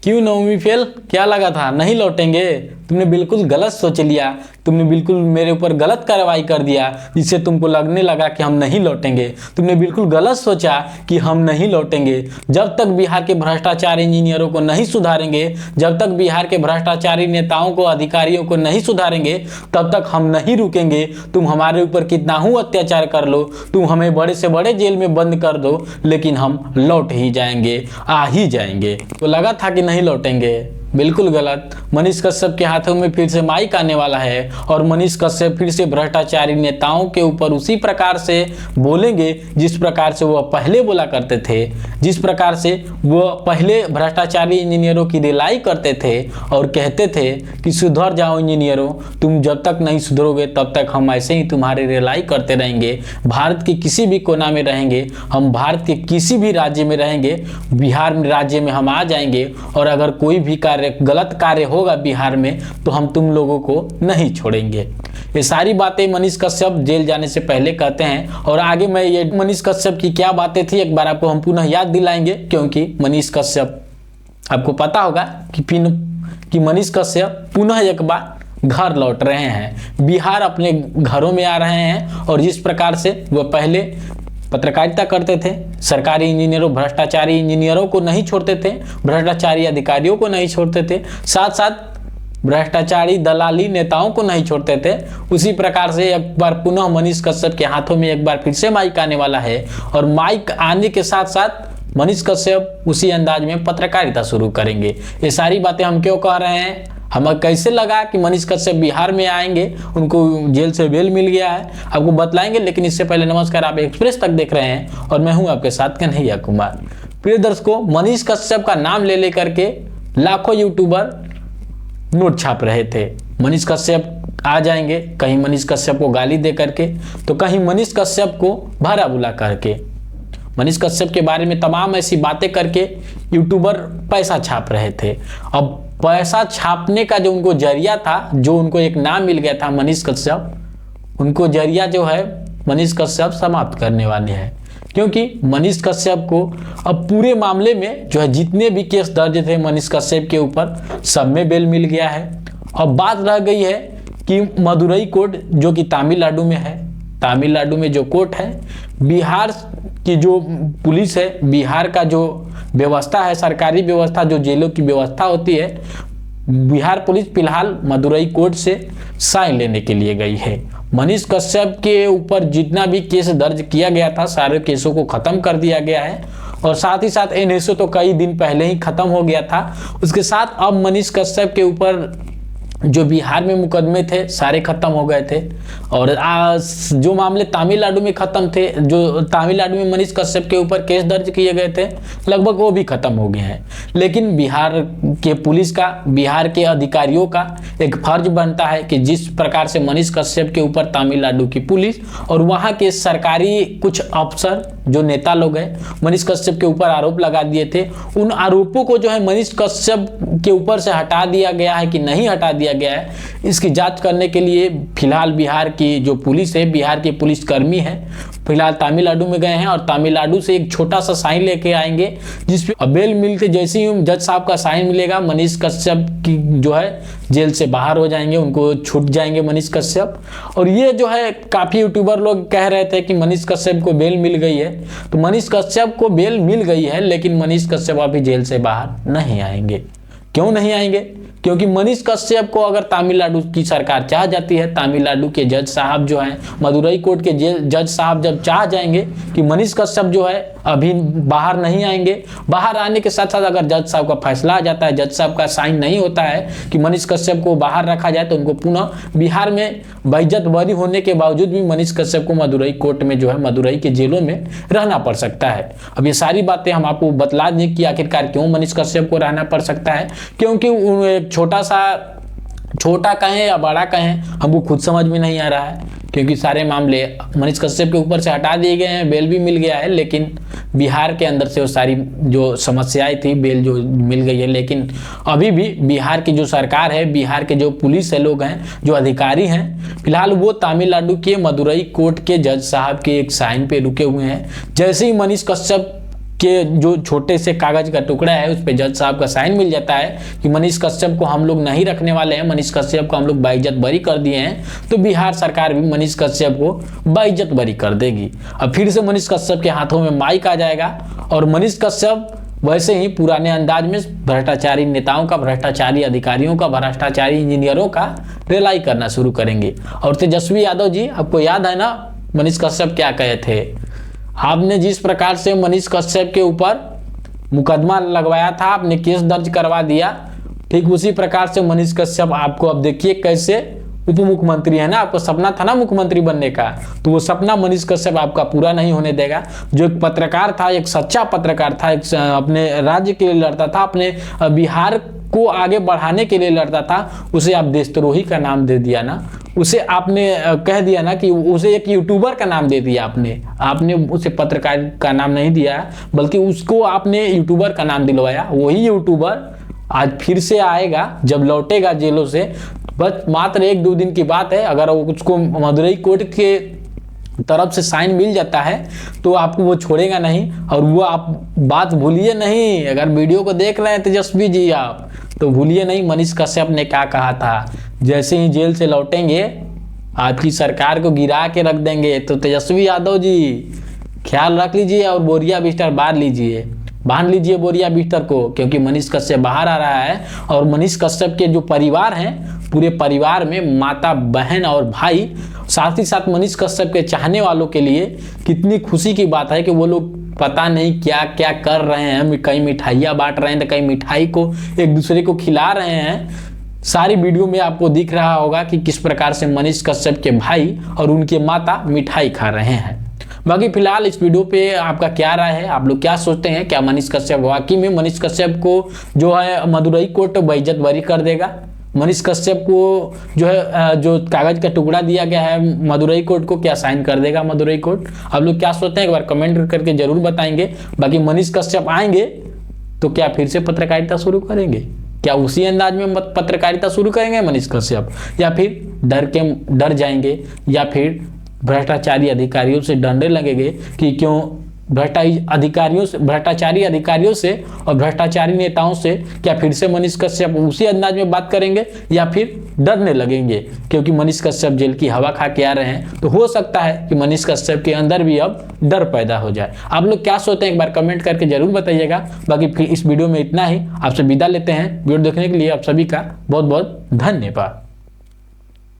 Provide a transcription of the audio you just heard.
क्यों नवमी फेल? क्या लगा था नहीं लौटेंगे? तुमने बिल्कुल गलत सोच लिया, तुमने बिल्कुल मेरे ऊपर गलत कार्रवाई कर दिया, जिससे तुमको लगने लगा कि हम नहीं लौटेंगे। तुमने बिल्कुल गलत सोचा कि हम नहीं लौटेंगे। जब तक बिहार के भ्रष्टाचारी इंजीनियरों को नहीं सुधारेंगे, जब तक बिहार के भ्रष्टाचारी नेताओं को, अधिकारियों को नहीं सुधारेंगे, तब तक हम नहीं रुकेंगे। तुम हमारे ऊपर कितना ही अत्याचार कर लो, तुम हमें बड़े से बड़े जेल में बंद कर दो, लेकिन हम लौट ही जाएंगे, आ ही जाएंगे। तो लगा था कि नहीं लौटेंगे, बिल्कुल गलत। मनीष कश्यप के हाथों में फिर से माइक आने वाला है और मनीष कश्यप फिर से भ्रष्टाचारी नेताओं के ऊपर उसी प्रकार से बोलेंगे जिस प्रकार से वह पहले बोला करते थे, जिस प्रकार से वह पहले भ्रष्टाचारी इंजीनियरों की रिलाई करते थे और कहते थे कि सुधर जाओ इंजीनियरों, तुम जब तक नहीं सुधरोगे तब तक हम ऐसे ही तुम्हारी रिलाई करते रहेंगे। भारत के किसी भी कोना में रहेंगे, हम भारत के किसी भी राज्य में रहेंगे, बिहार राज्य में हम आ जाएंगे और अगर कोई भी गलत कार्य होगा बिहार में तो हम तुम लोगों को नहीं छोड़ेंगे। ये सारी बातें मनीष कश्यप जेल जाने से पहले कहते हैं। और आगे मैं ये मनीष कश्यप की क्या बातें थी एक बार आपको हम पुनः याद दिलाएंगे, क्योंकि मनीष कश्यप आपको पता होगा कि मनीष कश्यप पुनः एक बार घर लौट रहे हैं, बिहार अपने घरों में आ रहे हैं। और जिस प्रकार से वह पहले पत्रकारिता करते थे, सरकारी इंजीनियरों, भ्रष्टाचारी इंजीनियरों को नहीं छोड़ते थे, भ्रष्टाचारी अधिकारियों को नहीं छोड़ते थे, साथ साथ भ्रष्टाचारी दलाली नेताओं को नहीं छोड़ते थे, उसी प्रकार से एक बार पुनः मनीष कश्यप के हाथों में एक बार फिर से माइक आने वाला है। और माइक आने के साथ साथ मनीष कश्यप उसी अंदाज में पत्रकारिता शुरू करेंगे। ये सारी बातें हम क्यों कह रहे हैं, हमें कैसे लगा कि मनीष कश्यप बिहार में आएंगे, उनको जेल से बेल मिल गया है, आपको बतलाएंगे। लेकिन इससे पहले नमस्कार, आप एक्सप्रेस तक देख रहे हैं और मैं हूं आपके साथ कन्हैया कुमार। प्रिय दर्शकों, मनीष कश्यप का नाम ले लेकर के लाखों यूट्यूबर नोट छाप रहे थे। मनीष कश्यप आ जाएंगे, कहीं मनीष कश्यप को गाली दे करके, तो कहीं मनीष कश्यप को भरा बुला करके, मनीष कश्यप के बारे में तमाम ऐसी बातें करके यूट्यूबर पैसा छाप रहे थे। अब पैसा छापने का जो उनको जरिया था, जो उनको एक नाम मिल गया था मनीष कश्यप, उनको जरिया जो है मनीष कश्यप समाप्त करने वाले हैं। क्योंकि मनीष कश्यप को अब पूरे मामले में जो है जितने भी केस दर्ज थे मनीष कश्यप के ऊपर, सब में बेल मिल गया है। अब बात रह गई है कि मदुरई कोर्ट जो कि तमिलनाडु में है, तमिलनाडु में जो कोर्ट है, बिहार की जो पुलिस है, बिहार का जो व्यवस्था है, सरकारी व्यवस्था, जो जेलों की व्यवस्था होती है, बिहार पुलिस फिलहाल मदुरई कोर्ट से साइन लेने के लिए गई है। मनीष कश्यप के ऊपर जितना भी केस दर्ज किया गया था, सारे केसों को खत्म कर दिया गया है। और साथ ही साथ एनएसए तो कई दिन पहले ही खत्म हो गया था। उसके साथ अब मनीष कश्यप के ऊपर जो बिहार में मुकदमे थे सारे खत्म हो गए थे। और जो मामले तमिलनाडु में खत्म थे, जो तमिलनाडु में मनीष कश्यप के ऊपर केस दर्ज किए गए थे, लगभग वो भी खत्म हो गए हैं। लेकिन बिहार के पुलिस का, बिहार के अधिकारियों का एक फर्ज बनता है कि जिस प्रकार से मनीष कश्यप के ऊपर तमिलनाडु की पुलिस और वहाँ के सरकारी कुछ अफसर, जो नेता लोग हैं, मनीष कश्यप के ऊपर आरोप लगा दिए थे, उन आरोपों को जो है मनीष कश्यप के ऊपर से हटा दिया गया है कि नहीं हटा दिया गया है, इसकी जांच करने के लिए फिलहाल बिहार की जो पुलिस है, बिहार के पुलिस कर्मी है, फिलहाल तमिलनाडु में गए हैं और तमिलनाडु से एक छोटा सा साइन लेके आएंगे, जिसपे बेल मिलते जैसे ही जज साहब का साइन मिलेगा, मनीष कश्यप की जो है जेल से बाहर हो जाएंगे, उनको छूट जाएंगे मनीष कश्यप। और ये जो है काफी यूट्यूबर लोग कह रहे थे कि मनीष कश्यप को बेल मिल गई है, तो मनीष कश्यप को बेल मिल गई है, लेकिन मनीष कश्यप अभी जेल से बाहर नहीं आएंगे। क्यों नहीं आएंगे? क्योंकि मनीष कश्यप को अगर तमिलनाडु की सरकार चाह जाती है, तमिलनाडु के जज साहब जो हैं, मदुरई कोर्ट के जज साहब जब चाह जाएंगे कि मनीष कश्यप जो है अभी बाहर नहीं आएंगे, बाहर आने के साथ साथ अगर जज साहब का फैसला आ जाता है, जज साहब का साइन नहीं होता है कि मनीष कश्यप को बाहर रखा जाए, तो उनको पुनः बिहार में बेइज्जत बरी होने के बावजूद भी मनीष कश्यप को मदुरई कोर्ट में जो है, मदुरई के जेलों में रहना पड़ सकता है। अब ये सारी बातें हम आपको बतला दें कि आखिरकार क्यों मनीष कश्यप को रहना पड़ सकता है। क्योंकि छोटा कहें या बड़ा कहें, हमको खुद समझ में नहीं आ रहा है, क्योंकि सारे मामले मनीष कश्यप के ऊपर से हटा दिए गए हैं, बेल भी मिल गया है, लेकिन बिहार के अंदर से वो सारी जो समस्याएं थी, बेल जो मिल गई है, लेकिन अभी भी बिहार की जो सरकार है, बिहार के जो पुलिस है लोग हैं, जो अधिकारी हैं, फिलहाल वो तमिलनाडु के मदुरई कोर्ट के जज साहब के एक साइन पे रुके हुए हैं। जैसे ही मनीष कश्यप के जो छोटे से कागज का टुकड़ा है उस पे जज साहब का साइन मिल जाता है कि मनीष कश्यप को हम लोग नहीं रखने वाले हैं, मनीष कश्यप को हम लोग बाइज्जत बरी कर दिए हैं, तो बिहार सरकार भी मनीष कश्यप को बाइज्जत बरी कर देगी। अब फिर से मनीष कश्यप के हाथों में माइक आ जाएगा और मनीष कश्यप वैसे ही पुराने अंदाज में भ्रष्टाचारी नेताओं का, भ्रष्टाचारी अधिकारियों का, भ्रष्टाचारी इंजीनियरों का रेलाई करना शुरू करेंगे। और तेजस्वी यादव जी, आपको याद है ना मनीष कश्यप क्या कहे थे? आपने जिस प्रकार से मनीष कश्यप के ऊपर मुकदमा लगवाया था, आपने केस दर्ज करवा दिया, ठीक उसी प्रकार से मनीष कश्यप आपको अब देखिए कैसे उप मुख्यमंत्री है ना, आपका सपना था ना मुख्यमंत्री बनने का, तो वो सपना मनीष कश्यप आपका पूरा नहीं होने देगा। जो एक पत्रकार था, एक सच्चा पत्रकार था, एक अपने राज्य के लिए लड़ता था, अपने बिहार को आगे बढ़ाने के लिए लड़ता था, उसे आप देशद्रोही का नाम दे दिया ना, उसे आपने कह दिया ना कि उसे एक यूट्यूबर का नाम दे दिया आपने उसे पत्रकार का नाम नहीं दिया, बल्कि उसको आपने यूट्यूबर का नाम दिलवाया। वही यूट्यूबर आज फिर से आएगा, जब लौटेगा जेलों से, बस मात्र 1-2 दिन की बात है, अगर उसको मदुरई कोर्ट के तरफ से साइन मिल जाता है तो आपको वो छोड़ेगा नहीं। और वो आप बात भूलिए नहीं, अगर वीडियो को देख रहे हैं तेजस्वी जी आप, तो भूलिए नहीं मनीष कश्यप ने क्या कहा था, जैसे ही जेल से लौटेंगे आपकी सरकार को गिरा के रख देंगे। तो तेजस्वी यादव जी ख्याल रख लीजिए और बोरिया बिस्तर बांध लीजिए बोरिया बिस्तर को, क्योंकि मनीष कश्यप बाहर आ रहा है। और मनीष कश्यप के जो परिवार हैं, पूरे परिवार में माता, बहन और भाई, साथ ही साथ मनीष कश्यप के चाहने वालों के लिए कितनी खुशी की बात है कि वो लोग पता नहीं क्या क्या कर रहे हैं, कहीं मिठाइयाँ बांट रहे हैं तो कहीं मिठाई को एक दूसरे को खिला रहे हैं। सारी वीडियो में आपको दिख रहा होगा कि किस प्रकार से मनीष कश्यप के भाई और उनके माता मिठाई खा रहे हैं। बाकी फिलहाल इस वीडियो पे आपका क्या राय है, आप लोग क्या सोचते हैं? क्या मनीष कश्यप वाकई में मनीष कश्यप को जो है मदुरई कोर्ट बाइज्जत बरी कर देगा? मनीष कश्यप को जो है जो कागज का टुकड़ा दिया गया है मदुरई कोर्ट को, क्या साइन कर देगा मदुरई कोर्ट? आप लोग क्या सोचते हैं एक बार कमेंट करके जरूर बताएंगे। बाकी मनीष कश्यप आएंगे तो क्या फिर से पत्रकारिता शुरू करेंगे? क्या उसी अंदाज में पत्रकारिता शुरू करेंगे मनीष कश्यप, या फिर डर जाएंगे, या फिर भ्रष्टाचारी अधिकारियों से डरने लगेंगे कि क्यों भ्रष्टाचारी अधिकारियों से और भ्रष्टाचारी नेताओं से क्या फिर से मनीष कश्यप उसी अंदाज में बात करेंगे, या फिर डरने लगेंगे क्योंकि मनीष कश्यप जेल की हवा खा के आ रहे हैं? तो हो सकता है कि मनीष कश्यप के अंदर भी अब डर पैदा हो जाए। आप लोग क्या सोचते हैं एक बार कमेंट करके जरूर बताइएगा। बाकी इस वीडियो में इतना ही, आपसे विदा लेते हैं। वीडियो देखने के लिए आप सभी का बहुत बहुत धन्यवाद।